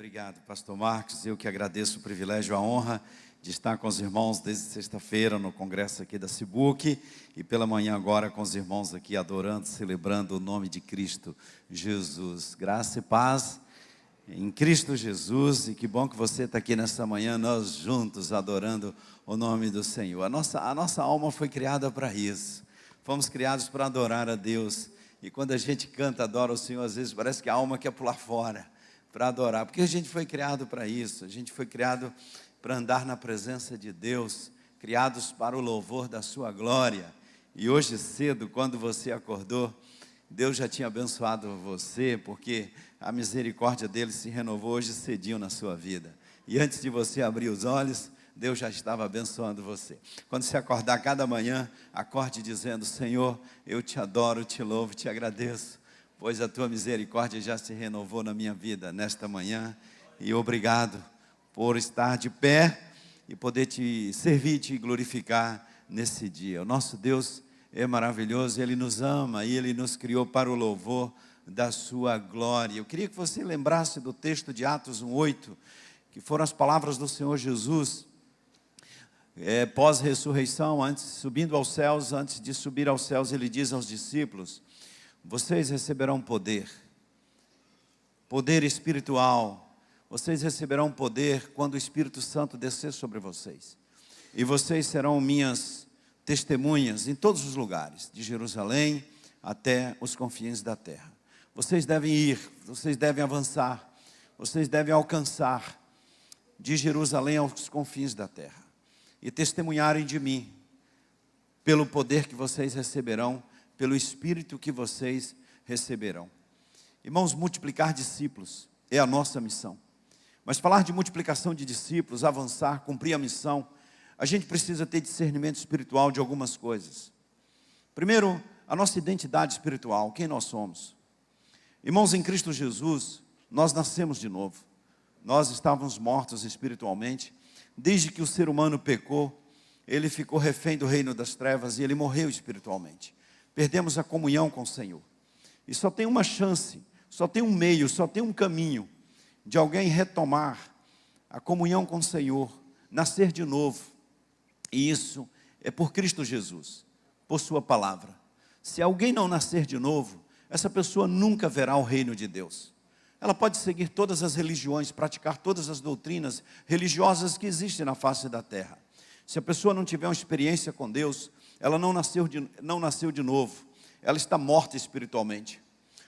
Obrigado, pastor Marcos. Eu que agradeço o privilégio, a honra de estar com os irmãos desde sexta-feira no congresso aqui da Cibuc e pela manhã agora com os irmãos aqui adorando, celebrando o nome de Cristo Jesus. Graça e paz em Cristo Jesus, e que bom que você está aqui nessa manhã, nós juntos adorando o nome do Senhor. A nossa alma foi criada para isso, fomos criados para adorar a Deus, e quando a gente canta, adora o Senhor, às vezes parece que a alma quer pular fora para adorar, porque a gente foi criado para isso, a gente foi criado para andar na presença de Deus, criados para o louvor da sua glória. E hoje cedo, quando você acordou, Deus já tinha abençoado você, porque a misericórdia dele se renovou hoje cedinho na sua vida. E antes de você abrir os olhos, Deus já estava abençoando você. Quando você acordar cada manhã, acorde dizendo: Senhor, eu te adoro, te louvo, te agradeço, pois a tua misericórdia já se renovou na minha vida nesta manhã. E obrigado por estar de pé e poder te servir, te glorificar nesse dia. O nosso Deus é maravilhoso, Ele nos ama e Ele nos criou para o louvor da sua glória. Eu queria que você lembrasse do texto de Atos 1:8, que foram as palavras do Senhor Jesus, pós-ressurreição, subindo aos céus. Antes de subir aos céus, Ele diz aos discípulos: vocês receberão poder espiritual. Vocês receberão poder quando o Espírito Santo descer sobre vocês. E vocês serão minhas testemunhas em todos os lugares, de Jerusalém até os confins da terra. Vocês devem ir, vocês devem avançar, vocês devem alcançar de Jerusalém aos confins da terra. E testemunharem de mim, pelo poder que vocês receberão, pelo Espírito que vocês receberão. Irmãos, multiplicar discípulos é a nossa missão. Mas falar de multiplicação de discípulos, avançar, cumprir a missão, a gente precisa ter discernimento espiritual de algumas coisas. Primeiro, a nossa identidade espiritual, quem nós somos. Irmãos, em Cristo Jesus, nós nascemos de novo. Nós estávamos mortos espiritualmente. Desde que o ser humano pecou, ele ficou refém do reino das trevas e ele morreu espiritualmente. Perdemos a comunhão com o Senhor. E só tem uma chance, só tem um meio, só tem um caminho de alguém retomar a comunhão com o Senhor, nascer de novo. E isso é por Cristo Jesus, por sua palavra. Se alguém não nascer de novo, essa pessoa nunca verá o reino de Deus. Ela pode seguir todas as religiões, praticar todas as doutrinas religiosas que existem na face da terra. Se a pessoa não tiver uma experiência com Deus, ela não nasceu de novo. Ela está morta espiritualmente.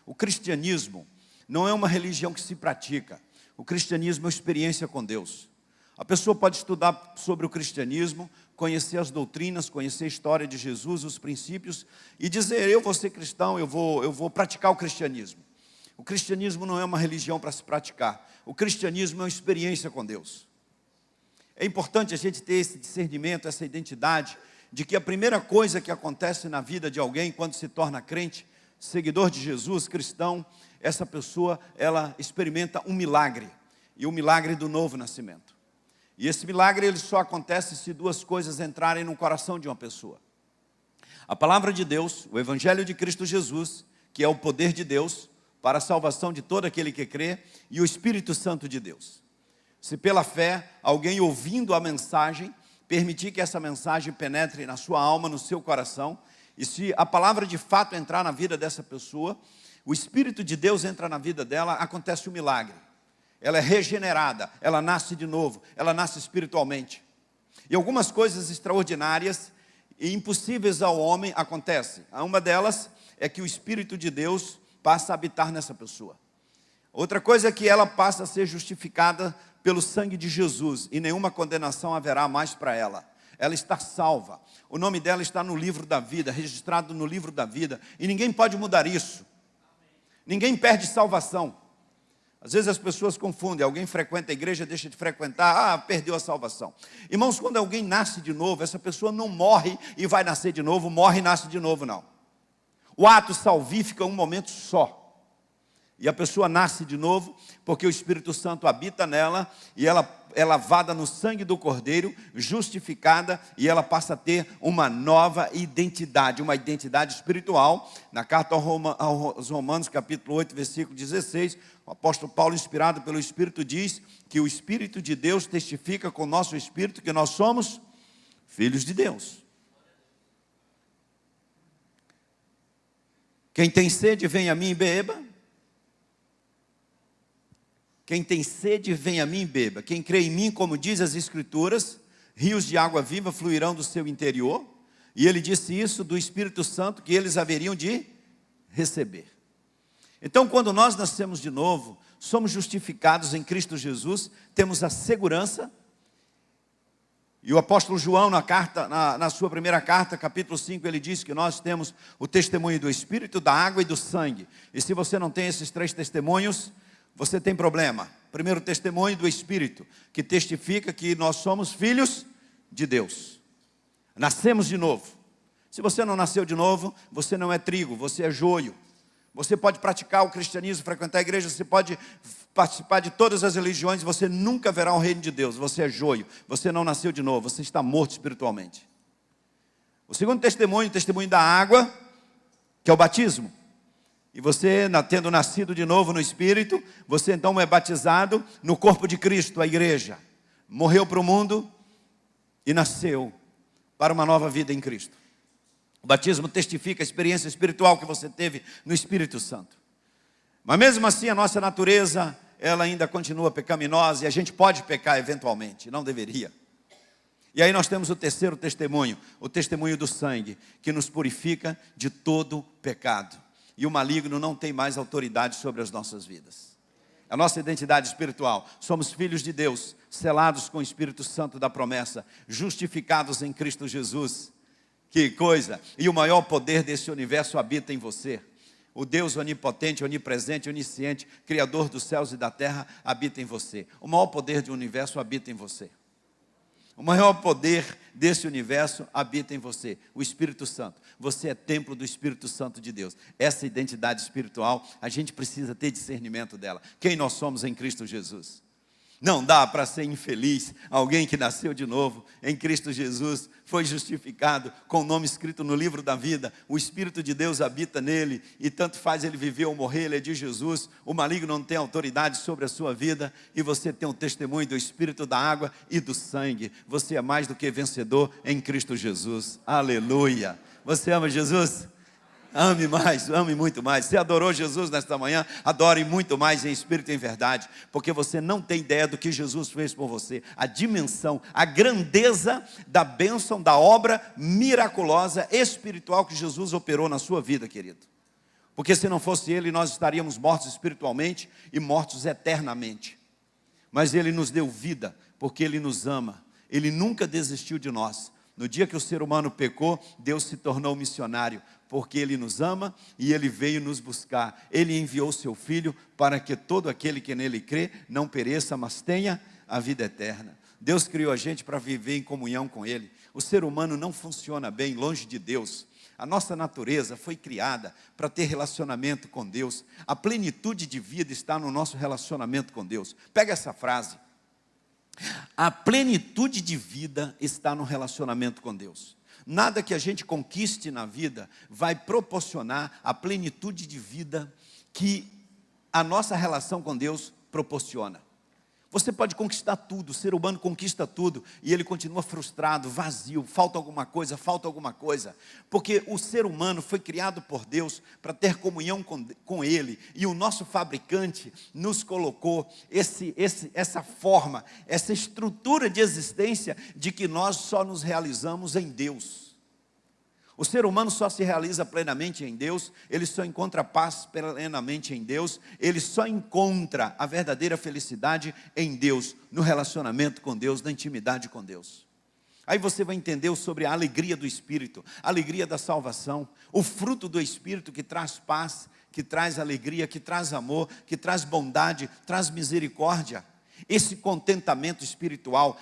O cristianismo não é uma religião que se pratica. O cristianismo é uma experiência com Deus. A pessoa pode estudar sobre o cristianismo, conhecer as doutrinas, conhecer a história de Jesus, os princípios, e dizer: eu vou ser cristão, eu vou praticar o cristianismo. O cristianismo não é uma religião para se praticar. O cristianismo é uma experiência com Deus. É importante a gente ter esse discernimento, essa identidade, de que a primeira coisa que acontece na vida de alguém quando se torna crente, seguidor de Jesus, cristão, essa pessoa, ela experimenta um milagre, e o milagre do novo nascimento. E esse milagre, ele só acontece se duas coisas entrarem no coração de uma pessoa: a palavra de Deus, o Evangelho de Cristo Jesus, que é o poder de Deus para a salvação de todo aquele que crê, e o Espírito Santo de Deus. Se pela fé, alguém ouvindo a mensagem, permitir que essa mensagem penetre na sua alma, no seu coração, e se a palavra de fato entrar na vida dessa pessoa, o Espírito de Deus entra na vida dela, acontece um milagre. Ela é regenerada, ela nasce de novo, ela nasce espiritualmente. E algumas coisas extraordinárias e impossíveis ao homem acontecem. Uma delas é que o Espírito de Deus passa a habitar nessa pessoa. Outra coisa é que ela passa a ser justificada pelo sangue de Jesus, e nenhuma condenação haverá mais para ela. Ela está salva, o nome dela está no livro da vida, registrado no livro da vida, e ninguém pode mudar isso. Ninguém perde salvação. Às vezes as pessoas confundem: alguém frequenta a igreja, deixa de frequentar, perdeu a salvação. Irmãos, quando alguém nasce de novo, essa pessoa não morre e vai nascer de novo, morre e nasce de novo, não. O ato salvífico é um momento só. E a pessoa nasce de novo, porque o Espírito Santo habita nela, e ela é lavada no sangue do Cordeiro, justificada, e ela passa a ter uma nova identidade, uma identidade espiritual. Na carta aos Romanos, capítulo 8, versículo 16, o apóstolo Paulo, inspirado pelo Espírito, diz que o Espírito de Deus testifica com o nosso Espírito que nós somos filhos de Deus. Quem tem sede, vem a mim e beba. Quem tem sede, vem a mim e beba. Quem crê em mim, como diz as Escrituras, rios de água viva fluirão do seu interior. E ele disse isso do Espírito Santo, que eles haveriam de receber. Então, quando nós nascemos de novo, somos justificados em Cristo Jesus, temos a segurança. E o apóstolo João, na sua primeira carta, capítulo 5, ele diz que nós temos o testemunho do Espírito, da água e do sangue. E se você não tem esses 3 testemunhos, você tem problema. Primeiro, testemunho do Espírito, que testifica que nós somos filhos de Deus. Nascemos de novo. Se você não nasceu de novo, você não é trigo, você é joio. Você pode praticar o cristianismo, frequentar a igreja, você pode participar de todas as religiões, você nunca verá o reino de Deus. Você é joio, você não nasceu de novo, você está morto espiritualmente. O segundo testemunho, o testemunho da água, que é o batismo. E você, tendo nascido de novo no Espírito, você então é batizado no corpo de Cristo, a igreja. Morreu para o mundo e nasceu para uma nova vida em Cristo. O batismo testifica a experiência espiritual que você teve no Espírito Santo. Mas mesmo assim a nossa natureza, ela ainda continua pecaminosa e a gente pode pecar eventualmente, não deveria. E aí nós temos o terceiro testemunho, o testemunho do sangue, que nos purifica de todo pecado. E o maligno não tem mais autoridade sobre as nossas vidas. A nossa identidade espiritual, somos filhos de Deus, selados com o Espírito Santo da promessa, justificados em Cristo Jesus. Que coisa! E o maior poder desse universo habita em você. O Deus onipotente, onipresente, onisciente, Criador dos céus e da terra, habita em você. O maior poder do universo habita em você. O maior poder desse universo habita em você, o Espírito Santo. Você é templo do Espírito Santo de Deus. Essa identidade espiritual, a gente precisa ter discernimento dela. Quem nós somos em Cristo Jesus? Não dá para ser infeliz alguém que nasceu de novo em Cristo Jesus, foi justificado com o nome escrito no livro da vida, o Espírito de Deus habita nele, e tanto faz ele viver ou morrer, ele é de Jesus, o maligno não tem autoridade sobre a sua vida, e você tem o testemunho do Espírito, da água e do sangue. Você é mais do que vencedor em Cristo Jesus, aleluia. Você ama Jesus? Ame mais, ame muito mais. Você adorou Jesus nesta manhã? Adore muito mais em espírito e em verdade, porque você não tem ideia do que Jesus fez por você. A dimensão, a grandeza da bênção, da obra miraculosa, espiritual que Jesus operou na sua vida, querido. Porque se não fosse Ele, nós estaríamos mortos espiritualmente e mortos eternamente. Mas Ele nos deu vida, porque Ele nos ama. Ele nunca desistiu de nós. No dia que o ser humano pecou, Deus se tornou missionário, porque Ele nos ama e Ele veio nos buscar. Ele enviou seu Filho para que todo aquele que nele crê não pereça, mas tenha a vida eterna. Deus criou a gente para viver em comunhão com Ele. O ser humano não funciona bem longe de Deus. A nossa natureza foi criada para ter relacionamento com Deus. A plenitude de vida está no nosso relacionamento com Deus. Pega essa frase. A plenitude de vida está no relacionamento com Deus. Nada que a gente conquiste na vida vai proporcionar a plenitude de vida que a nossa relação com Deus proporciona. Você pode conquistar tudo, o ser humano conquista tudo e ele continua frustrado, vazio, falta alguma coisa, porque o ser humano foi criado por Deus para ter comunhão com Ele, e o nosso fabricante nos colocou essa forma, essa estrutura de existência de que nós só nos realizamos em Deus. O ser humano só se realiza plenamente em Deus, ele só encontra paz plenamente em Deus, ele só encontra a verdadeira felicidade em Deus, no relacionamento com Deus, na intimidade com Deus. Aí você vai entender sobre a alegria do Espírito, a alegria da salvação, o fruto do Espírito que traz paz, que traz alegria, que traz amor, que traz bondade, traz misericórdia. Esse contentamento espiritual,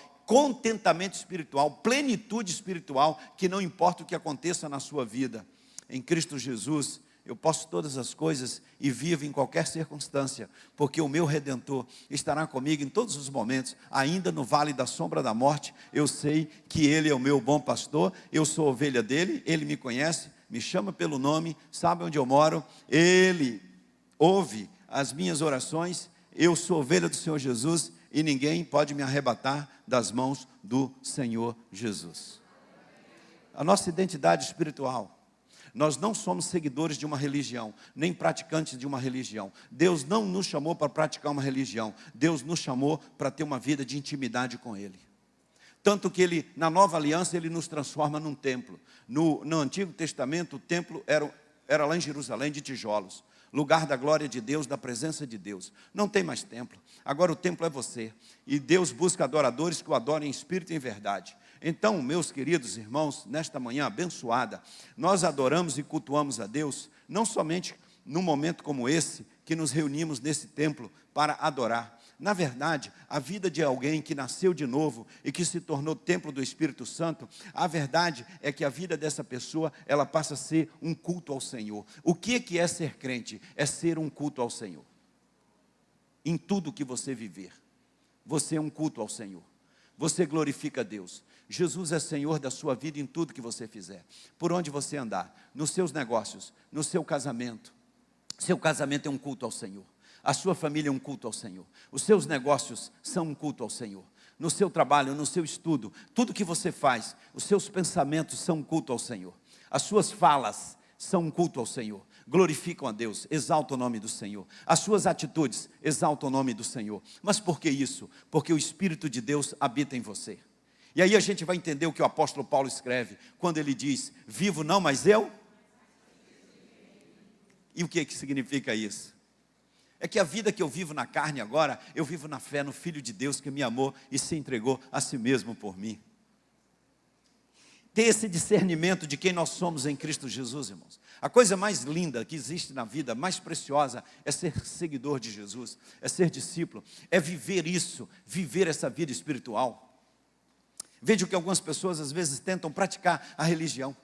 plenitude espiritual, que não importa o que aconteça na sua vida, em Cristo Jesus, eu posso todas as coisas e vivo em qualquer circunstância, porque o meu Redentor estará comigo em todos os momentos, ainda no vale da sombra da morte. Eu sei que Ele é o meu bom pastor, eu sou ovelha dele, Ele me conhece, me chama pelo nome, sabe onde eu moro, Ele ouve as minhas orações, eu sou ovelha do Senhor Jesus, e ninguém pode me arrebatar das mãos do Senhor Jesus. A nossa identidade espiritual, nós não somos seguidores de uma religião, nem praticantes de uma religião. Deus não nos chamou para praticar uma religião, Deus nos chamou para ter uma vida de intimidade com Ele. Tanto que Ele, na nova aliança, Ele nos transforma num templo. No Antigo Testamento, o templo era lá em Jerusalém, de tijolos, lugar da glória de Deus, da presença de Deus. Não tem mais templo, agora o templo é você, e Deus busca adoradores que o adorem em espírito e em verdade. Então, meus queridos irmãos, nesta manhã abençoada, nós adoramos e cultuamos a Deus, não somente num momento como esse, que nos reunimos nesse templo para adorar. Na verdade, a vida de alguém que nasceu de novo e que se tornou templo do Espírito Santo, a verdade é que a vida dessa pessoa, ela passa a ser um culto ao Senhor. O que é ser crente? É ser um culto ao Senhor. Em tudo que você viver, você é um culto ao Senhor. Você glorifica a Deus. Jesus é Senhor da sua vida em tudo que você fizer. Por onde você andar, nos seus negócios, no seu casamento. Seu casamento é um culto ao Senhor. A sua família é um culto ao Senhor. Os seus negócios são um culto ao Senhor. No seu trabalho, no seu estudo, tudo que você faz, os seus pensamentos são um culto ao Senhor. As suas falas são um culto ao Senhor. Glorificam a Deus, exaltam o nome do Senhor. As suas atitudes exaltam o nome do Senhor. Mas por que isso? Porque o Espírito de Deus habita em você. E aí a gente vai entender o que o apóstolo Paulo escreve, quando ele diz, vivo não, mas eu. E o que significa isso? É que a vida que eu vivo na carne agora, eu vivo na fé no Filho de Deus que me amou e se entregou a si mesmo por mim. Ter esse discernimento de quem nós somos em Cristo Jesus, irmãos. A coisa mais linda que existe na vida, mais preciosa, é ser seguidor de Jesus, é ser discípulo, é viver isso, viver essa vida espiritual. Veja que algumas pessoas às vezes tentam praticar a religião,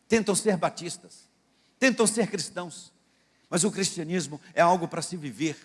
tentam ser batistas, tentam ser cristãos, mas o cristianismo é algo para se viver.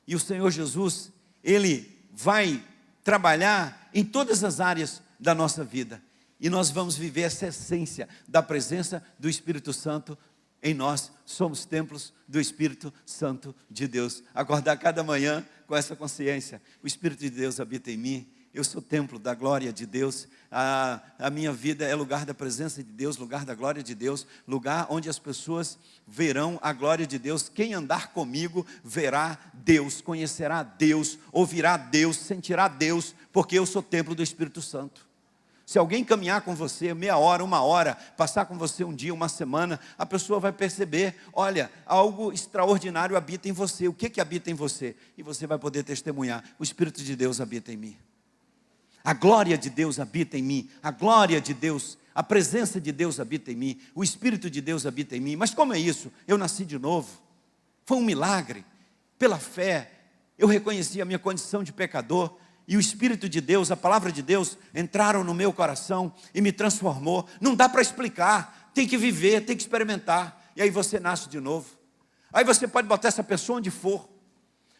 E o Senhor Jesus, Ele vai trabalhar em todas as áreas da nossa vida. E nós vamos viver essa essência da presença do Espírito Santo em nós. Somos templos do Espírito Santo de Deus. Acordar cada manhã com essa consciência. O Espírito de Deus habita em mim. Eu sou templo da glória de Deus, a minha vida é lugar da presença de Deus, lugar da glória de Deus, lugar onde as pessoas verão a glória de Deus. Quem andar comigo verá Deus, conhecerá Deus, ouvirá Deus, sentirá Deus, porque eu sou templo do Espírito Santo. Se alguém caminhar com você meia hora, uma hora, passar com você um dia, uma semana, a pessoa vai perceber, olha, algo extraordinário habita em você. O que habita em você? E você vai poder testemunhar, o Espírito de Deus habita em mim. A glória de Deus habita em mim, a glória de Deus, a presença de Deus habita em mim, o Espírito de Deus habita em mim. Mas como é isso? Eu nasci de novo, foi um milagre, pela fé, eu reconheci a minha condição de pecador, e o Espírito de Deus, a palavra de Deus, entraram no meu coração e me transformou. Não dá para explicar, tem que viver, tem que experimentar, e aí você nasce de novo. Aí você pode botar essa pessoa onde for,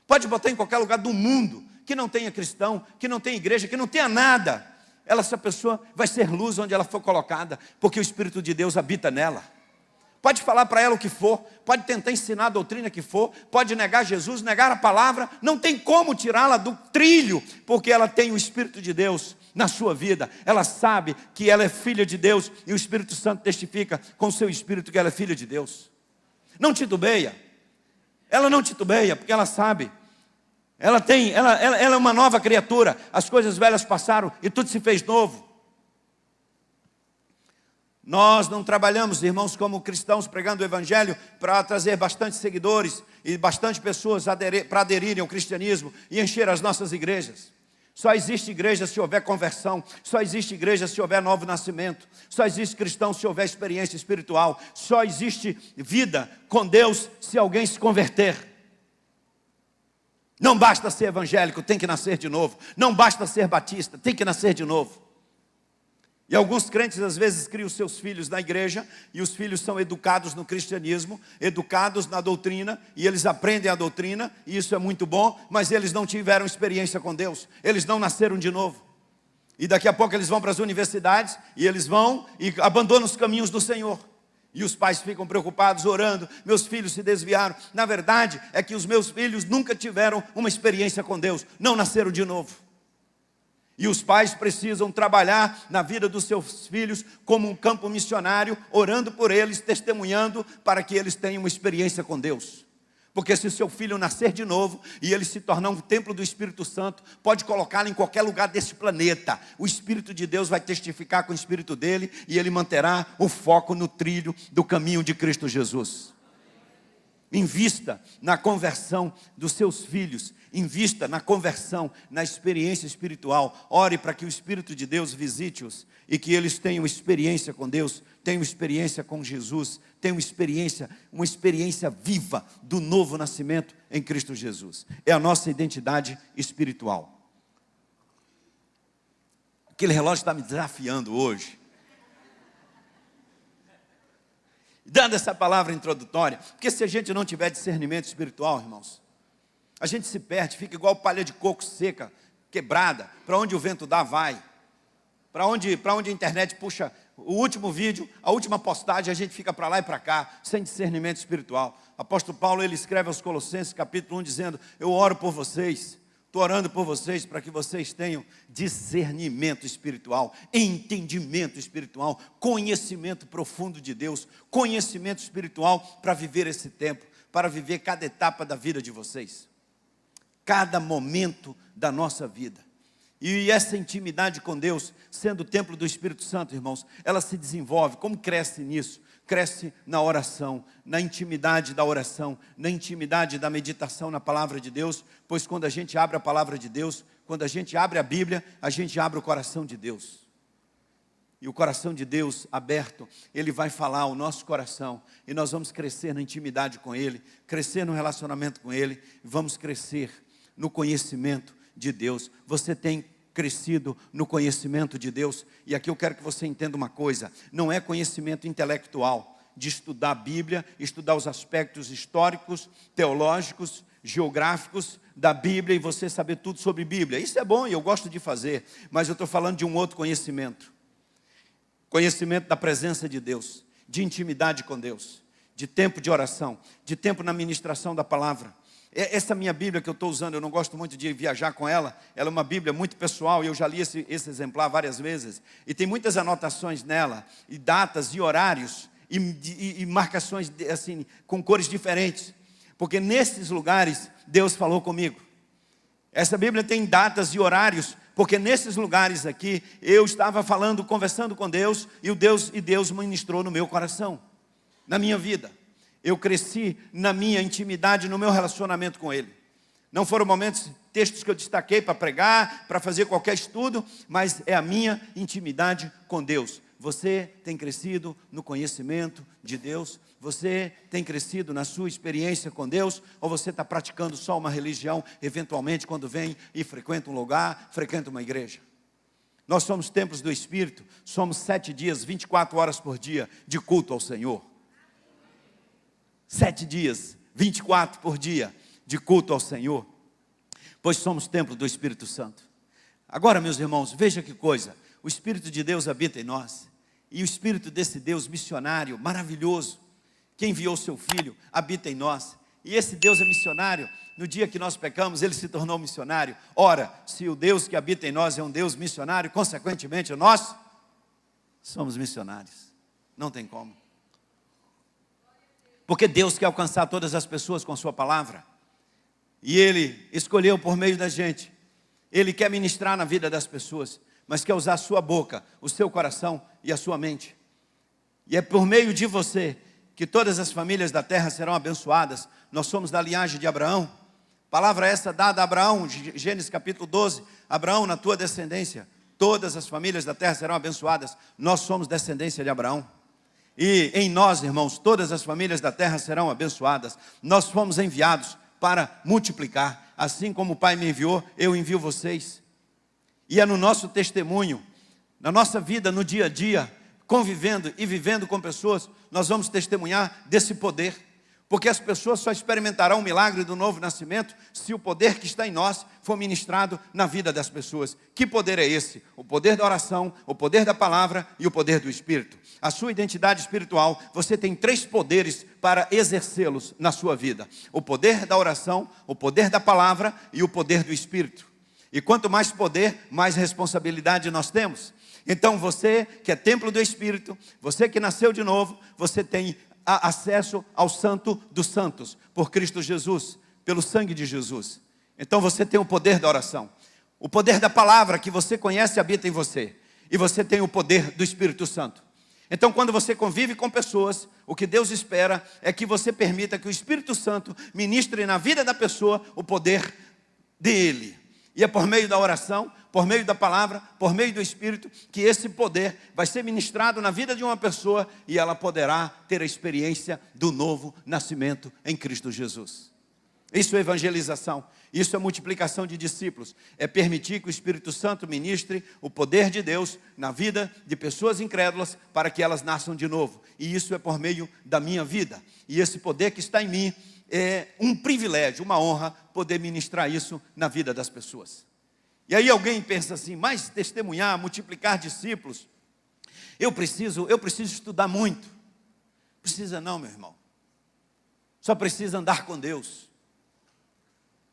pode botar em qualquer lugar do mundo, que não tenha cristão, que não tenha igreja, que não tenha nada, essa pessoa vai ser luz onde ela for colocada, porque o Espírito de Deus habita nela. Pode falar para ela o que for, pode tentar ensinar a doutrina que for, pode negar Jesus, negar a palavra, não tem como tirá-la do trilho, porque ela tem o Espírito de Deus na sua vida. Ela sabe que ela é filha de Deus, e o Espírito Santo testifica com o seu Espírito que ela é filha de Deus. Não titubeia, ela não titubeia, porque ela sabe. Ela é uma nova criatura, as coisas velhas passaram e tudo se fez novo. Nós não trabalhamos, irmãos, como cristãos pregando o Evangelho para trazer bastante seguidores e bastante pessoas para aderirem ao cristianismo e encher as nossas igrejas. Só existe igreja se houver conversão, só existe igreja se houver novo nascimento, só existe cristão se houver experiência espiritual, só existe vida com Deus se alguém se converter. Não basta ser evangélico, tem que nascer de novo. Não basta ser batista, tem que nascer de novo. E alguns crentes às vezes criam seus filhos na igreja, e os filhos são educados no cristianismo, educados na doutrina, e eles aprendem a doutrina, e isso é muito bom, mas eles não tiveram experiência com Deus, eles não nasceram de novo. E daqui a pouco eles vão para as universidades, e eles vão e abandonam os caminhos do Senhor. E os pais ficam preocupados, orando, meus filhos se desviaram. Na verdade, é que os meus filhos nunca tiveram uma experiência com Deus, não nasceram de novo. E os pais precisam trabalhar na vida dos seus filhos como um campo missionário, orando por eles, testemunhando para que eles tenham uma experiência com Deus. Porque se o seu filho nascer de novo e ele se tornar um templo do Espírito Santo, pode colocá-lo em qualquer lugar desse planeta. O Espírito de Deus vai testificar com o Espírito dele e ele manterá o foco no trilho do caminho de Cristo Jesus. Invista na conversão dos seus filhos, invista na conversão, na experiência espiritual. Ore para que o Espírito de Deus visite-os e que eles tenham experiência com Deus, tenham experiência com Jesus, tenham uma experiência viva do novo nascimento em Cristo Jesus. É a nossa identidade espiritual. Aquele relógio está me desafiando hoje. Dando essa palavra introdutória, porque se a gente não tiver discernimento espiritual, irmãos, a gente se perde, fica igual palha de coco seca, quebrada. Para onde o vento dá, vai. Para onde a internet puxa o último vídeo, a última postagem, a gente fica para lá e para cá, sem discernimento espiritual. Apóstolo Paulo, ele escreve aos Colossenses, capítulo 1, dizendo, eu oro por vocês, estou orando por vocês para que vocês tenham discernimento espiritual, entendimento espiritual, conhecimento profundo de Deus, conhecimento espiritual para viver esse tempo, para viver cada etapa da vida de vocês, cada momento da nossa vida. E essa intimidade com Deus, sendo o templo do Espírito Santo, irmãos, ela se desenvolve. Como cresce nisso? Cresce na oração, na intimidade da oração, na intimidade da meditação na palavra de Deus, pois quando a gente abre a palavra de Deus, quando a gente abre a Bíblia, a gente abre o coração de Deus. E o coração de Deus aberto, Ele vai falar ao nosso coração, e nós vamos crescer na intimidade com Ele, crescer no relacionamento com Ele, e vamos crescer no conhecimento de Deus. Você tem crescido no conhecimento de Deus? E aqui eu quero que você entenda uma coisa, não é conhecimento intelectual, de estudar a Bíblia, estudar os aspectos históricos, teológicos, geográficos da Bíblia e você saber tudo sobre Bíblia. Isso é bom e eu gosto de fazer, mas eu estou falando de um outro conhecimento. Conhecimento da presença de Deus, de intimidade com Deus, de tempo de oração, de tempo na ministração da palavra. Essa minha Bíblia que eu estou usando, eu não gosto muito de viajar com ela, ela é uma Bíblia muito pessoal, e eu já li esse exemplar várias vezes, e tem muitas anotações nela, e datas, e horários, e marcações assim, com cores diferentes, porque nesses lugares Deus falou comigo. Essa Bíblia tem datas e horários, porque nesses lugares aqui, eu estava falando, conversando com Deus, e Deus ministrou no meu coração, na minha vida. Eu cresci na minha intimidade, no meu relacionamento com Ele. Não foram momentos, textos que eu destaquei para pregar, para fazer qualquer estudo, mas é a minha intimidade com Deus. Você tem crescido no conhecimento de Deus? Você tem crescido na sua experiência com Deus? Ou você está praticando só uma religião, eventualmente, quando vem e frequenta um lugar, frequenta uma igreja? Nós somos templos do Espírito, somos 7 dias, 24 horas por dia de culto ao Senhor. 7 dias, 24 por dia de culto ao Senhor, pois somos templo do Espírito Santo. Agora, meus irmãos, veja que coisa, o Espírito de Deus habita em nós, e o Espírito desse Deus missionário, maravilhoso, que enviou seu Filho, habita em nós, e esse Deus é missionário. No dia que nós pecamos, Ele se tornou missionário. Ora, se o Deus que habita em nós é um Deus missionário, consequentemente nós somos missionários, não tem como. Porque Deus quer alcançar todas as pessoas com a sua palavra. E Ele escolheu por meio da gente. Ele quer ministrar na vida das pessoas, mas quer usar a sua boca, o seu coração e a sua mente. E é por meio de você que todas as famílias da terra serão abençoadas. Nós somos da linhagem de Abraão. Palavra essa dada a Abraão, Gênesis capítulo 12. Abraão, na tua descendência, todas as famílias da terra serão abençoadas. Nós somos descendência de Abraão. E em nós, irmãos, todas as famílias da terra serão abençoadas. Nós fomos enviados para multiplicar. Assim como o Pai me enviou, eu envio vocês. E é no nosso testemunho, Na nossa vida, no dia a dia, convivendo e vivendo com pessoas, nós vamos testemunhar desse poder. Porque as pessoas só experimentarão o milagre do novo nascimento se o poder que está em nós for ministrado na vida das pessoas. Que poder é esse? O poder da oração, o poder da palavra e o poder do Espírito. A sua identidade espiritual, você tem 3 poderes para exercê-los na sua vida. O poder da oração, o poder da palavra e o poder do Espírito. E quanto mais poder, mais responsabilidade nós temos. Então você que é templo do Espírito, você que nasceu de novo, você tem acesso ao Santo dos Santos, por Cristo Jesus, pelo sangue de Jesus. Então você tem o poder da oração, o poder da palavra que você conhece habita em você, e você tem o poder do Espírito Santo. Então quando você convive com pessoas, o que Deus espera é que você permita que o Espírito Santo ministre na vida da pessoa o poder dele. E é por meio da oração, por meio da palavra, por meio do Espírito, que esse poder vai ser ministrado na vida de uma pessoa e ela poderá ter a experiência do novo nascimento em Cristo Jesus. Isso é evangelização, isso é multiplicação de discípulos, é permitir que o Espírito Santo ministre o poder de Deus na vida de pessoas incrédulas para que elas nasçam de novo. E isso é por meio da minha vida. E esse poder que está em mim é um privilégio, uma honra poder ministrar isso na vida das pessoas. E aí alguém pensa assim, mas testemunhar, multiplicar discípulos, eu preciso estudar muito. Precisa não, meu irmão. Só precisa andar com Deus.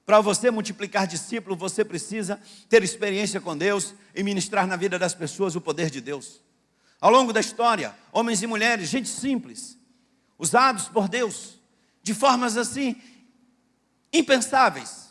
Para você multiplicar discípulos, você precisa ter experiência com Deus e ministrar na vida das pessoas o poder de Deus. Ao longo da história, homens e mulheres, gente simples, usados por Deus, de formas assim, impensáveis,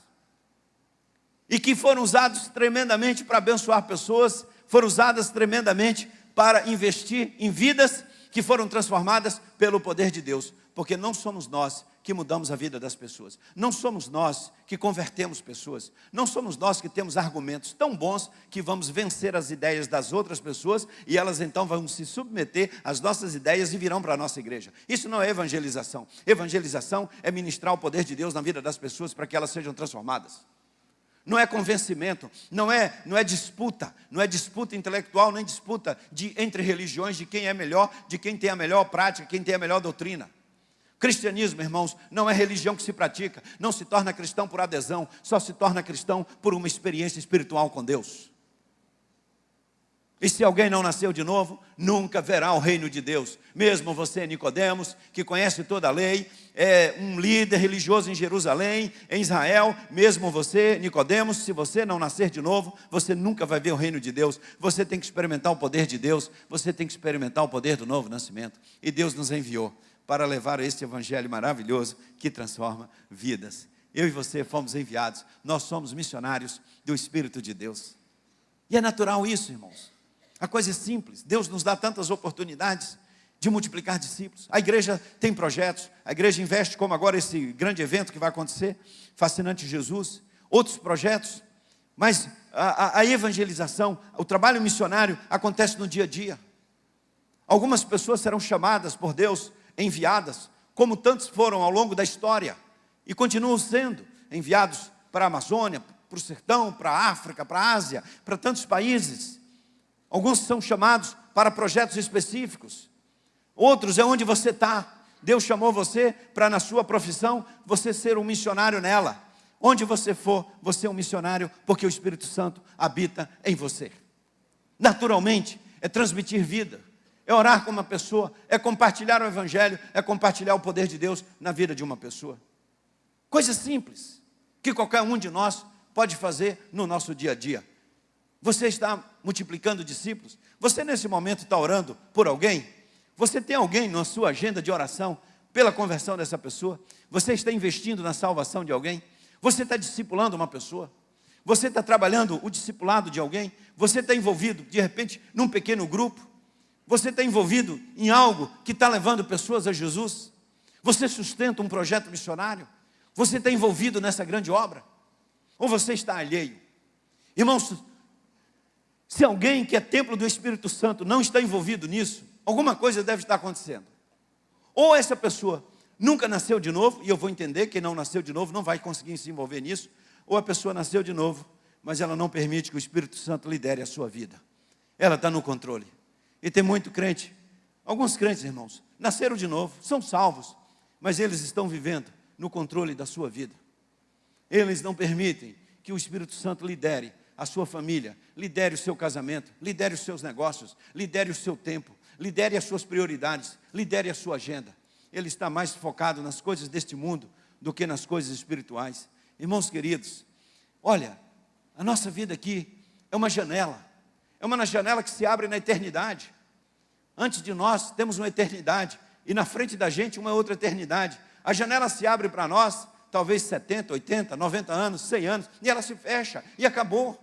e que foram usados tremendamente para abençoar pessoas, foram usadas tremendamente para investir em vidas que foram transformadas pelo poder de Deus, porque não somos nós que mudamos a vida das pessoas, não somos nós que convertemos pessoas, não somos nós que temos argumentos tão bons que vamos vencer as ideias das outras pessoas e elas então vão se submeter às nossas ideias e virão para a nossa igreja. Isso não é evangelização. Evangelização é ministrar o poder de Deus na vida das pessoas para que elas sejam transformadas. Não é convencimento, não é disputa, não é disputa intelectual, nem disputa entre religiões de quem é melhor, de quem tem a melhor prática, quem tem a melhor doutrina. Cristianismo, irmãos, não é religião que se pratica, não se torna cristão por adesão, só se torna cristão por uma experiência espiritual com Deus. E se alguém não nasceu de novo, nunca verá o reino de Deus. Mesmo você, Nicodemos, que conhece toda a lei, é um líder religioso em Jerusalém, em Israel, mesmo você, Nicodemos, se você não nascer de novo, você nunca vai ver o reino de Deus. Você tem que experimentar o poder de Deus, você tem que experimentar o poder do novo nascimento. E Deus nos enviou para levar este evangelho maravilhoso que transforma vidas. Eu e você fomos enviados, nós somos missionários do Espírito de Deus. E é natural isso, irmãos. A coisa é simples, Deus nos dá tantas oportunidades de multiplicar discípulos. A igreja tem projetos, a igreja investe, como agora esse grande evento que vai acontecer, Fascinante Jesus, outros projetos, mas a evangelização, o trabalho missionário acontece no dia a dia. Algumas pessoas serão chamadas por Deus, enviadas, como tantos foram ao longo da história, e continuam sendo enviados para a Amazônia, para o sertão, para a África, para a Ásia, para tantos países. Alguns são chamados para projetos específicos, outros é onde você está. Deus chamou você para, na sua profissão, você ser um missionário nela. Onde você for, você é um missionário, porque o Espírito Santo habita em você. Naturalmente, é transmitir vida, é orar com uma pessoa, é compartilhar o Evangelho, é compartilhar o poder de Deus na vida de uma pessoa. Coisa simples, que qualquer um de nós pode fazer no nosso dia a dia. Você está multiplicando discípulos? Você nesse momento está orando por alguém? Você tem alguém na sua agenda de oração pela conversão dessa pessoa? Você está investindo na salvação de alguém? Você está discipulando uma pessoa? Você está trabalhando o discipulado de alguém? Você está envolvido, de repente, num pequeno grupo? Você está envolvido em algo que está levando pessoas a Jesus? Você sustenta um projeto missionário? Você está envolvido nessa grande obra? Ou você está alheio? Irmãos, se alguém que é templo do Espírito Santo não está envolvido nisso, alguma coisa deve estar acontecendo. Ou essa pessoa nunca nasceu de novo, e eu vou entender que quem não nasceu de novo não vai conseguir se envolver nisso, ou a pessoa nasceu de novo, mas ela não permite que o Espírito Santo lidere a sua vida. Ela está no controle. E tem muito crente, alguns crentes, irmãos, nasceram de novo, são salvos, mas eles estão vivendo no controle da sua vida. Eles não permitem que o Espírito Santo lidere a sua família, lidere o seu casamento, lidere os seus negócios, lidere o seu tempo, lidere as suas prioridades, lidere a sua agenda. Ele está mais focado nas coisas deste mundo do que nas coisas espirituais. Irmãos queridos, olha, a nossa vida aqui é uma janela que se abre na eternidade. Antes de nós temos uma eternidade, e na frente da gente uma outra eternidade. A janela se abre para nós, talvez 70, 80, 90 anos, 100 anos, e ela se fecha, e acabou.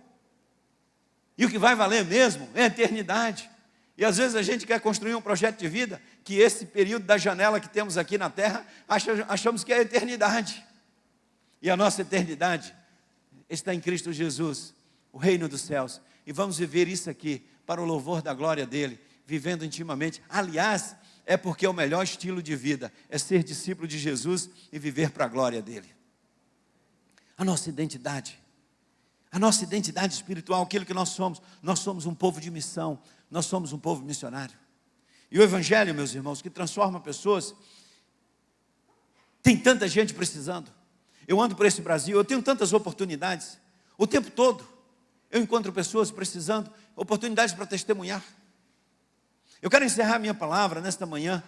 E o que vai valer mesmo é a eternidade. E às vezes a gente quer construir um projeto de vida, que esse período da janela que temos aqui na terra, achamos que é a eternidade. E a nossa eternidade está em Cristo Jesus, o reino dos céus. E vamos viver isso aqui, para o louvor da glória dEle, vivendo intimamente. Aliás, é porque é o melhor estilo de vida, é ser discípulo de Jesus e viver para a glória dEle. A nossa identidade espiritual, aquilo que nós somos um povo de missão, nós somos um povo missionário. E o Evangelho, meus irmãos, que transforma pessoas, tem tanta gente precisando. Eu ando por esse Brasil, eu tenho tantas oportunidades, o tempo todo, eu encontro pessoas precisando, oportunidades para testemunhar. Eu quero encerrar minha palavra nesta manhã,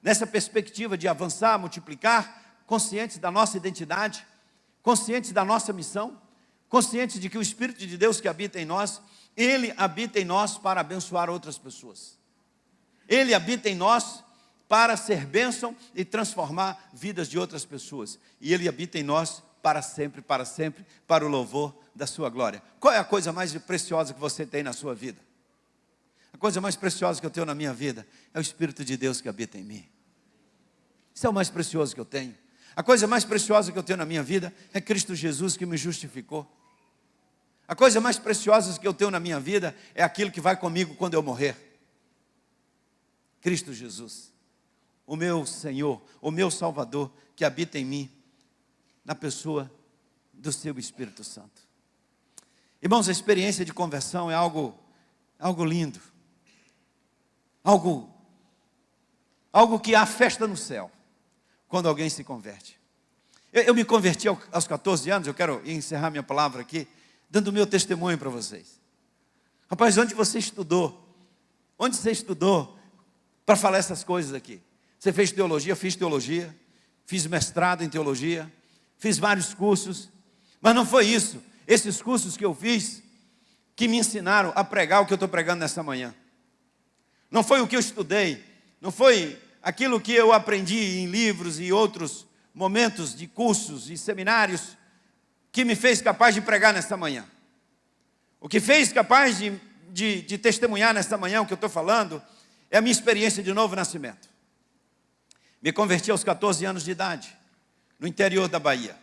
nessa perspectiva de avançar, multiplicar, conscientes da nossa identidade, conscientes da nossa missão, conscientes de que o Espírito de Deus que habita em nós, Ele habita em nós para abençoar outras pessoas. Ele habita em nós para ser bênção e transformar vidas de outras pessoas. E Ele habita em nós para sempre, para o louvor da sua glória. Qual é a coisa mais preciosa que você tem na sua vida? A coisa mais preciosa que eu tenho na minha vida é o Espírito de Deus que habita em mim. Isso é o mais precioso que eu tenho. A coisa mais preciosa que eu tenho na minha vida é Cristo Jesus que me justificou. A coisa mais preciosa que eu tenho na minha vida é aquilo que vai comigo quando eu morrer. Cristo Jesus, o meu Senhor, o meu Salvador, que habita em mim, na pessoa do seu Espírito Santo. Irmãos, a experiência de conversão é algo lindo. Algo que há festa no céu, quando alguém se converte. Eu me converti aos 14 anos, eu quero encerrar minha palavra aqui, dando o meu testemunho para vocês. Rapaz, onde você estudou? Onde você estudou para falar essas coisas aqui? Você fez teologia? Fiz teologia, fiz mestrado em teologia, fiz vários cursos, mas não foi isso, esses cursos que eu fiz, que me ensinaram a pregar o que eu estou pregando nessa manhã. Não foi o que eu estudei, não foi aquilo que eu aprendi em livros e outros momentos de cursos e seminários que me fez capaz de pregar nesta manhã. O que fez capaz de testemunhar nesta manhã, o que eu estou falando, é a minha experiência de novo nascimento. Me converti aos 14 anos de idade, no interior da Bahia.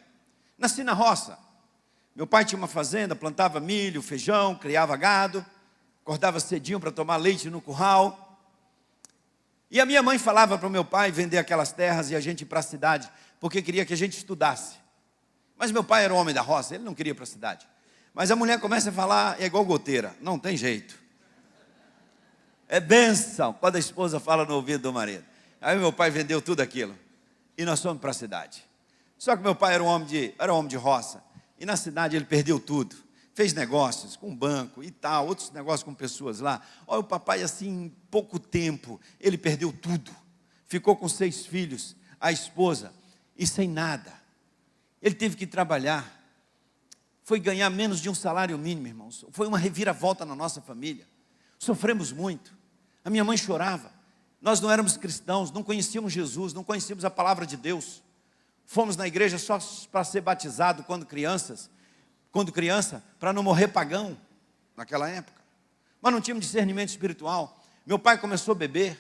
Nasci na roça. Meu pai tinha uma fazenda, plantava milho, feijão, criava gado, acordava cedinho para tomar leite no curral. E a minha mãe falava para o meu pai vender aquelas terras e a gente ir para a cidade, porque queria que a gente estudasse. Mas meu pai era um homem da roça, ele não queria ir para a cidade. Mas a mulher começa a falar, é igual goteira, não tem jeito. É bênção quando a esposa fala no ouvido do marido. Aí meu pai vendeu tudo aquilo e nós fomos para a cidade. Só que meu pai era um homem de roça, e na cidade ele perdeu tudo. Fez negócios com banco e tal, outros negócios com pessoas lá. Olha, o papai assim, em pouco tempo, ele perdeu tudo. Ficou com 6 filhos, a esposa, e sem nada. Ele teve que trabalhar. Foi ganhar menos de um salário mínimo, irmãos. Foi uma reviravolta na nossa família. Sofremos muito. A minha mãe chorava. Nós não éramos cristãos, não conhecíamos Jesus, não conhecíamos a palavra de Deus. Fomos na igreja só para ser batizado quando criança, para não morrer pagão, naquela época. Mas não tínhamos discernimento espiritual. Meu pai começou a beber,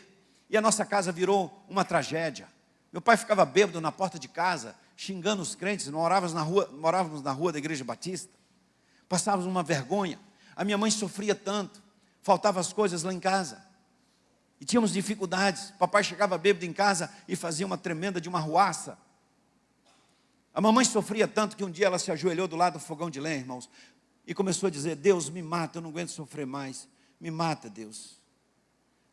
e a nossa casa virou uma tragédia. Meu pai ficava bêbado na porta de casa, xingando os crentes, morávamos na rua da Igreja Batista. Passávamos uma vergonha. A minha mãe sofria tanto, faltavam as coisas lá em casa. E tínhamos dificuldades. Papai chegava bêbado em casa e fazia uma tremenda de uma arruaça. A mamãe sofria tanto que um dia ela se ajoelhou do lado do fogão de lenha, irmãos, e começou a dizer: Deus me mata, eu não aguento sofrer mais. Me mata, Deus.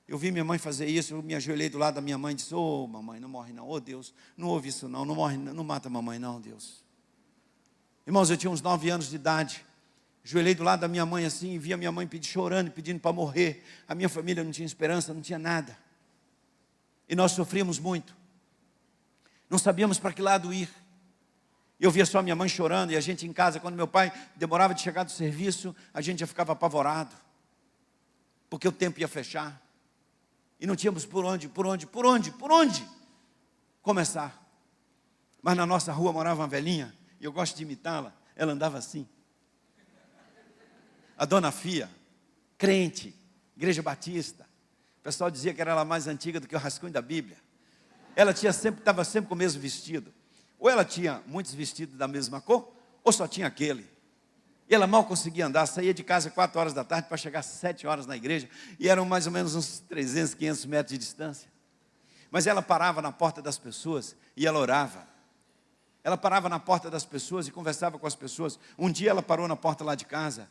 Eu vi minha mãe fazer isso, eu me ajoelhei do lado da minha mãe e disse: ô, mamãe, não morre não. Ô, Deus, não ouve isso não, não morre, não mata a mamãe não, Deus. Irmãos, eu tinha uns 9 anos de idade. Ajoelhei do lado da minha mãe assim e vi a minha mãe chorando, pedindo para morrer. A minha família não tinha esperança, não tinha nada. E nós sofríamos muito. Não sabíamos para que lado ir. Eu via só minha mãe chorando e a gente em casa, quando meu pai demorava de chegar do serviço, a gente já ficava apavorado. Porque o tempo ia fechar. E não tínhamos por onde começar. Mas na nossa rua morava uma velhinha, e eu gosto de imitá-la. Ela andava assim. A dona Fia, crente, igreja batista. O pessoal dizia que era ela mais antiga do que o rascunho da Bíblia. Ela estava sempre com o mesmo vestido. Ou ela tinha muitos vestidos da mesma cor, ou só tinha aquele. E ela mal conseguia andar, saía de casa 4 horas da tarde para chegar às 7 horas na igreja. E eram mais ou menos uns 300, 500 metros de distância. Mas ela parava na porta das pessoas e ela orava. Ela parava na porta das pessoas e conversava com as pessoas. Um dia ela parou na porta lá de casa.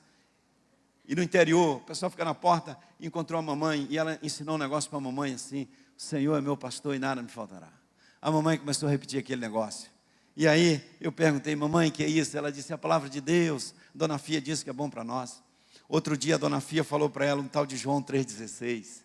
E no interior, o pessoal fica na porta, encontrou a mamãe. E ela ensinou um negócio para a mamãe assim: o Senhor é meu pastor e nada me faltará. A mamãe começou a repetir aquele negócio. E aí eu perguntei: mamãe, que é isso? Ela disse: a palavra de Deus. Dona Fia disse que é bom para nós. Outro dia a Dona Fia falou para ela um tal de João 3,16.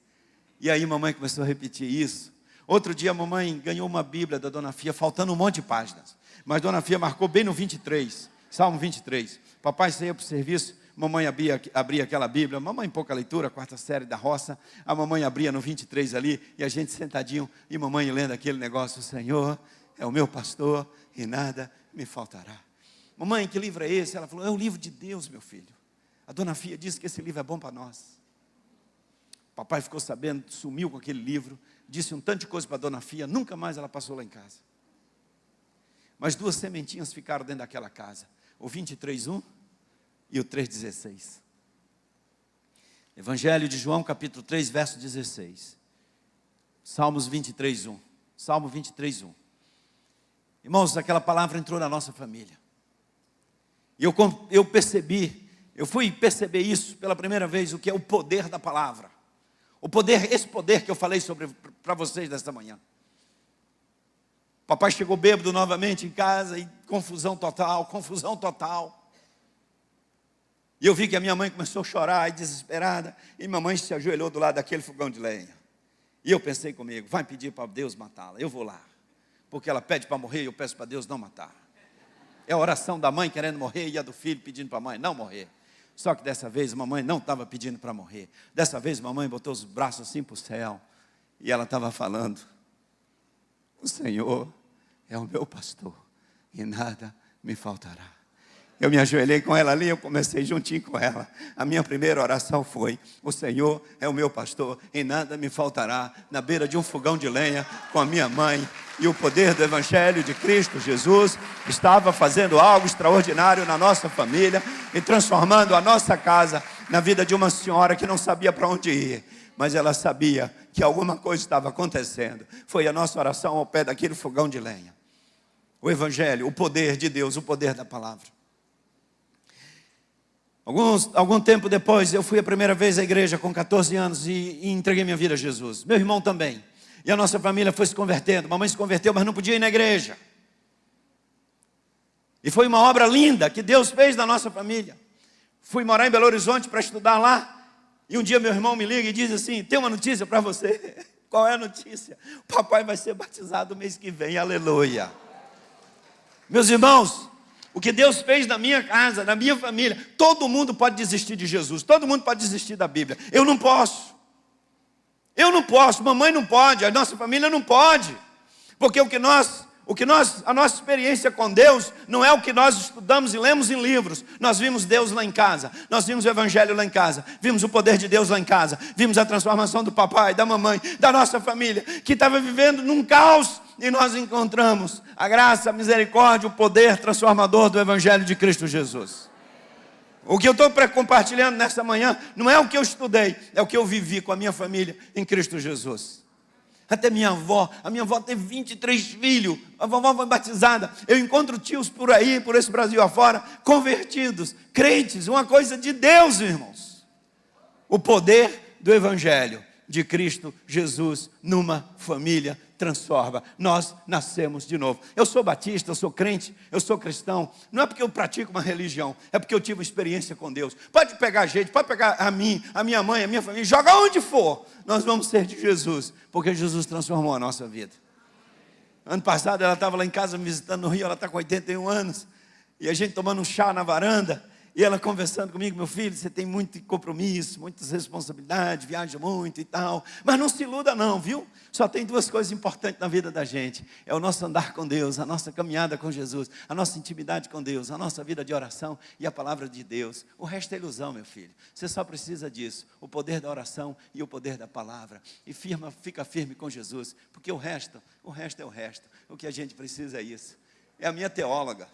E aí mamãe começou a repetir isso. Outro dia a mamãe ganhou uma Bíblia da Dona Fia, faltando um monte de páginas. Mas Dona Fia marcou bem no 23, Salmo 23. Papai saía para o serviço, mamãe abria aquela Bíblia. Mamãe pouca leitura, 4ª série da roça. A mamãe abria no 23 ali, e a gente sentadinho, e mamãe lendo aquele negócio: o Senhor é o meu pastor e nada me faltará. Mamãe, que livro é esse? Ela falou: é o livro de Deus, meu filho. A Dona Fia disse que esse livro é bom para nós. Papai ficou sabendo, sumiu com aquele livro, disse um tanto de coisa para a Dona Fia, nunca mais ela passou lá em casa. Mas 2 sementinhas ficaram dentro daquela casa: o 23:1 e o 3:16. Evangelho de João, capítulo 3, verso 16. Salmos 23:1. Salmo 23:1. Irmãos, aquela palavra entrou na nossa família. E eu fui perceber isso pela primeira vez, o que é o poder da palavra. Esse poder que eu falei para vocês desta manhã. Papai chegou bêbado novamente em casa e confusão total. E eu vi que a minha mãe começou a chorar, desesperada, e minha mãe se ajoelhou do lado daquele fogão de lenha. E eu pensei comigo: vai pedir para Deus matá-la, eu vou lá. Porque ela pede para morrer e eu peço para Deus não matar. É a oração da mãe querendo morrer e a do filho pedindo para a mãe não morrer. Só que dessa vez a mamãe não estava pedindo para morrer. Dessa vez a mamãe botou os braços assim para o céu. E ela estava falando: o Senhor é o meu pastor e nada me faltará. Eu me ajoelhei com ela ali, eu comecei juntinho com ela. A minha primeira oração foi: o Senhor é o meu pastor e nada me faltará. Na beira de um fogão de lenha com a minha mãe. E o poder do Evangelho de Cristo Jesus estava fazendo algo extraordinário na nossa família e transformando a nossa casa na vida de uma senhora que não sabia para onde ir. Mas ela sabia que alguma coisa estava acontecendo. Foi a nossa oração ao pé daquele fogão de lenha. O Evangelho, o poder de Deus, o poder da palavra. Algum tempo depois, eu fui a primeira vez à igreja com 14 anos e entreguei minha vida a Jesus. Meu irmão também. E a nossa família foi se convertendo. Mamãe se converteu, mas não podia ir na igreja. E foi uma obra linda que Deus fez na nossa família. Fui morar em Belo Horizonte para estudar lá. E um dia meu irmão me liga e diz assim: tem uma notícia para você. Qual é a notícia? O papai vai ser batizado mês que vem. Aleluia. Meus irmãos, o que Deus fez na minha casa, na minha família. Todo mundo pode desistir de Jesus. Todo mundo pode desistir da Bíblia. Eu não posso. Mamãe não pode, a nossa família não pode. Porque a nossa experiência com Deus não é o que nós estudamos e lemos em livros. Nós vimos Deus lá em casa, nós vimos o Evangelho lá em casa, vimos o poder de Deus lá em casa, vimos a transformação do papai, da mamãe, da nossa família, que estava vivendo num caos, e nós encontramos a graça, a misericórdia, o poder transformador do Evangelho de Cristo Jesus. O que eu estou compartilhando nessa manhã não é o que eu estudei, é o que eu vivi com a minha família em Cristo Jesus. Até a minha avó teve 23 filhos, a vovó foi batizada. Eu encontro tios por aí, por esse Brasil afora, convertidos, crentes, uma coisa de Deus, irmãos. O poder do Evangelho de Cristo Jesus numa família transforma. Nós nascemos de novo. Eu sou batista, eu sou crente, eu sou cristão. Não é porque eu pratico uma religião, é porque eu tive uma experiência com Deus. Pode pegar a gente, pode pegar a mim, a minha mãe, a minha família, joga onde for. Nós vamos ser de Jesus, porque Jesus transformou a nossa vida. Ano passado ela estava lá em casa me visitando no Rio, ela está com 81 anos. E a gente tomando um chá na varanda. E ela conversando comigo, meu filho, você tem muito compromisso, muitas responsabilidades, viaja muito e tal. Mas não se iluda não, viu? Só tem duas coisas importantes na vida da gente. É o nosso andar com Deus, a nossa caminhada com Jesus, a nossa intimidade com Deus, a nossa vida de oração e a palavra de Deus. O resto é ilusão, meu filho. Você só precisa disso, o poder da oração e o poder da palavra. E fica firme com Jesus, porque o resto é o resto. O que a gente precisa é isso. É a minha teóloga.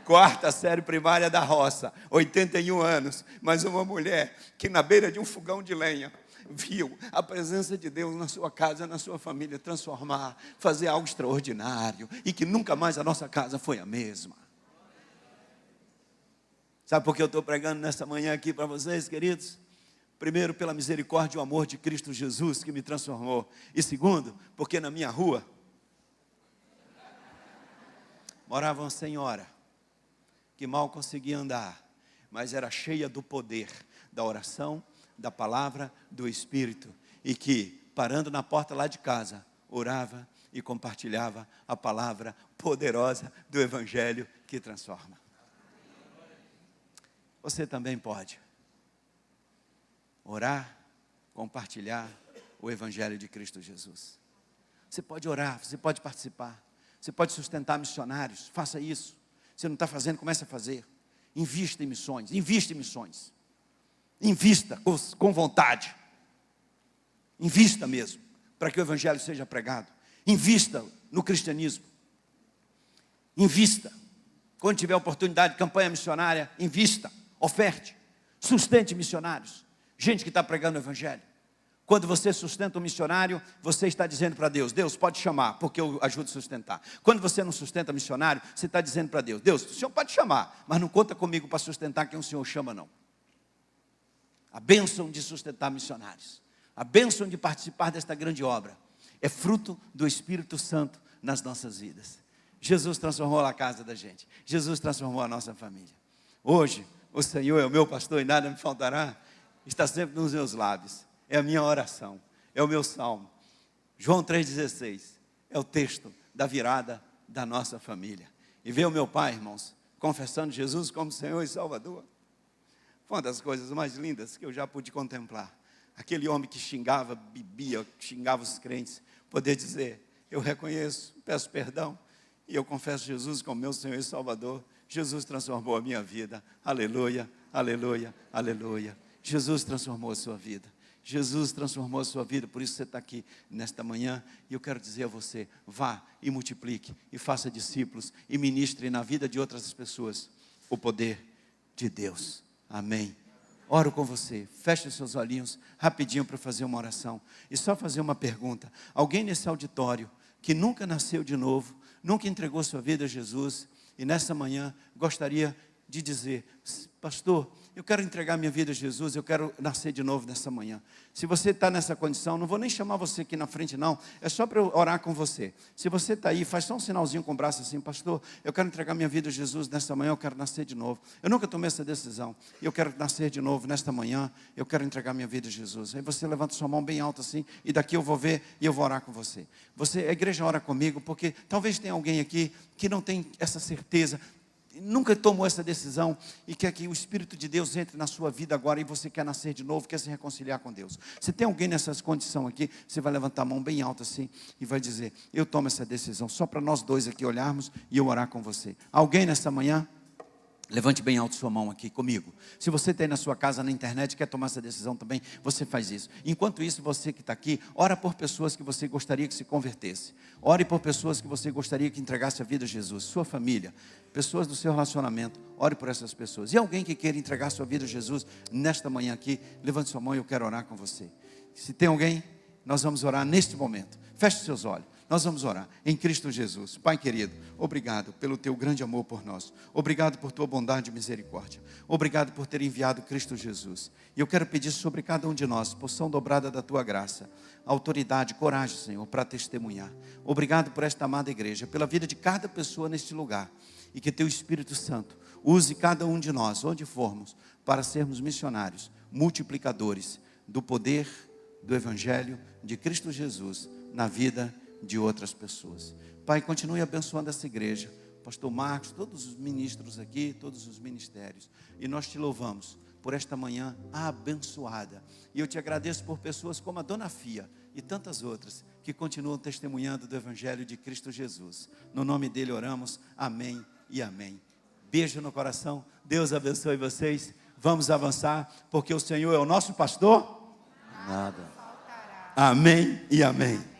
4ª série primária da roça, 81 anos, mas uma mulher que na beira de um fogão de lenha, viu a presença de Deus na sua casa, na sua família, transformar, fazer algo extraordinário, e que nunca mais a nossa casa foi a mesma. Sabe por que eu estou pregando nessa manhã aqui para vocês, queridos? Primeiro, pela misericórdia e o amor de Cristo Jesus, que me transformou. E segundo, porque na minha rua morava uma senhora que mal conseguia andar, mas era cheia do poder da oração, da palavra, do Espírito, e que, parando na porta lá de casa, orava e compartilhava a palavra poderosa do Evangelho que transforma. Você também pode orar, compartilhar o Evangelho de Cristo Jesus. Você pode orar, você pode participar, você pode sustentar missionários, faça isso. Você não está fazendo, comece a fazer. Invista em missões, invista em missões. Invista com vontade. Invista mesmo, para que o Evangelho seja pregado. Invista no cristianismo. Invista. Quando tiver oportunidade de campanha missionária, invista, oferte, sustente missionários. Gente que está pregando o Evangelho. Quando você sustenta um missionário, você está dizendo para Deus, Deus pode chamar, porque eu ajudo a sustentar. Quando você não sustenta missionário, você está dizendo para Deus, Deus, o Senhor pode chamar, mas não conta comigo para sustentar quem o Senhor chama não. A bênção de sustentar missionários, a bênção de participar desta grande obra, é fruto do Espírito Santo nas nossas vidas. Jesus transformou a casa da gente, Jesus transformou a nossa família. Hoje, o Senhor é o meu pastor e nada me faltará, está sempre nos meus lábios. É a minha oração, é o meu salmo. João 3,16 é o texto da virada da nossa família. E ver o meu pai, irmãos, confessando Jesus como Senhor e Salvador, foi uma das coisas mais lindas que eu já pude contemplar. Aquele homem que xingava, bebia, xingava os crentes, poder dizer, eu reconheço, peço perdão, e eu confesso Jesus como meu Senhor e Salvador. Jesus transformou a minha vida, aleluia, aleluia, aleluia. Jesus transformou a sua vida. Jesus transformou a sua vida, por isso você está aqui nesta manhã, e eu quero dizer a você, vá e multiplique, e faça discípulos, e ministre na vida de outras pessoas, o poder de Deus, amém. Oro com você, feche os seus olhinhos, rapidinho para fazer uma oração, e só fazer uma pergunta, alguém nesse auditório, que nunca nasceu de novo, nunca entregou sua vida a Jesus, e nessa manhã, gostaria de dizer, pastor, eu quero entregar minha vida a Jesus, eu quero nascer de novo nessa manhã. Se você está nessa condição, não vou nem chamar você aqui na frente não, é só para eu orar com você. Se você está aí, faz só um sinalzinho com o braço assim, pastor, eu quero entregar minha vida a Jesus nessa manhã, eu quero nascer de novo. Eu nunca tomei essa decisão, eu quero nascer de novo nesta manhã, eu quero entregar minha vida a Jesus. Aí você levanta sua mão bem alta assim, e daqui eu vou ver e eu vou orar com você. A igreja ora comigo, porque talvez tenha alguém aqui que não tem essa certeza, nunca tomou essa decisão e quer que o Espírito de Deus entre na sua vida agora e você quer nascer de novo, quer se reconciliar com Deus. Se tem alguém nessas condições aqui, você vai levantar a mão bem alta assim e vai dizer, eu tomo essa decisão, só para nós dois aqui olharmos e eu orar com você. Alguém nessa manhã? Levante bem alto sua mão aqui comigo. Se você tem na sua casa, na internet, quer tomar essa decisão também, você faz isso. Enquanto isso, você que está aqui, ora por pessoas que você gostaria que se convertesse. Ore por pessoas que você gostaria que entregasse a vida a Jesus. Sua família, pessoas do seu relacionamento, ore por essas pessoas. E alguém que queira entregar sua vida a Jesus nesta manhã aqui, levante sua mão e eu quero orar com você. Se tem alguém, nós vamos orar neste momento. Feche seus olhos. Nós vamos orar em Cristo Jesus. Pai querido, obrigado pelo teu grande amor por nós. Obrigado por tua bondade e misericórdia. Obrigado por ter enviado Cristo Jesus. E eu quero pedir sobre cada um de nós, porção dobrada da tua graça, autoridade, coragem, Senhor, para testemunhar. Obrigado por esta amada igreja, pela vida de cada pessoa neste lugar. E que teu Espírito Santo use cada um de nós, onde formos, para sermos missionários, multiplicadores do poder do Evangelho de Cristo Jesus na vida de outras pessoas. Pai, continue abençoando essa igreja, pastor Marcos, todos os ministros aqui, todos os ministérios, e nós te louvamos por esta manhã abençoada, e eu te agradeço por pessoas como a Dona Fia e tantas outras, que continuam testemunhando do Evangelho de Cristo Jesus. No nome dele oramos, amém e amém. Beijo no coração, Deus abençoe vocês, vamos avançar, porque o Senhor é o nosso pastor, nada. Amém e amém.